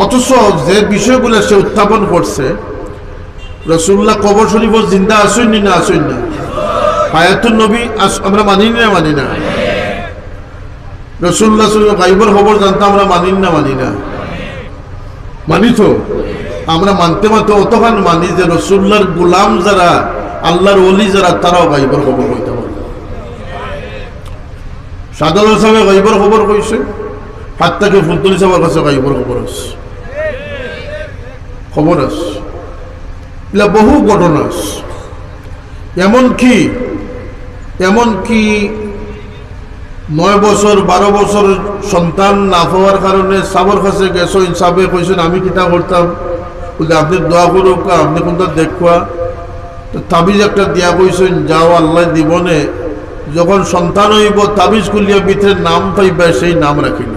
অথচ যে বিষয়গুলো সে উত্থাপন করছে, রাসূলুল্লাহ কবর শরীফ জিন্দা আসেন না আসেন না, হায়াতুন নবী আমরা মানি না, রাসূলুল্লাহ গায়বের খবর জানতাম আমরা মানি না, মানি তো আমরা মানতে অতখান মানি যে রাসূলুল্লাহর গোলাম যারা, আল্লাহর ওলি যারা, তারাও গায়বের খবর কইতে পারে। সাদুল সাহেব গায়বের খবর কইছে, হাত থেকে ফুলতুলি সাহেবের কাছে গায়বের খবর আছে, এগুলা বহু ঘটনা আছে। এমনকি 9 বছর 12 বছর সন্তান না হওয়ার কারণে সাবর কাছে গেছো, সাবে কইছেন আমি কিতা করতাম, বলতে আপনি দোয়া করুক, আপনি কোনটা দেখুয়া, তো তাবিজ একটা দিয়া কইছেন, যাও আল্লাহ দিবনে যখন সন্তান হইব তাবিজ খুলিয়া ভিতরে নাম পাইবা, সেই নাম রাখিল।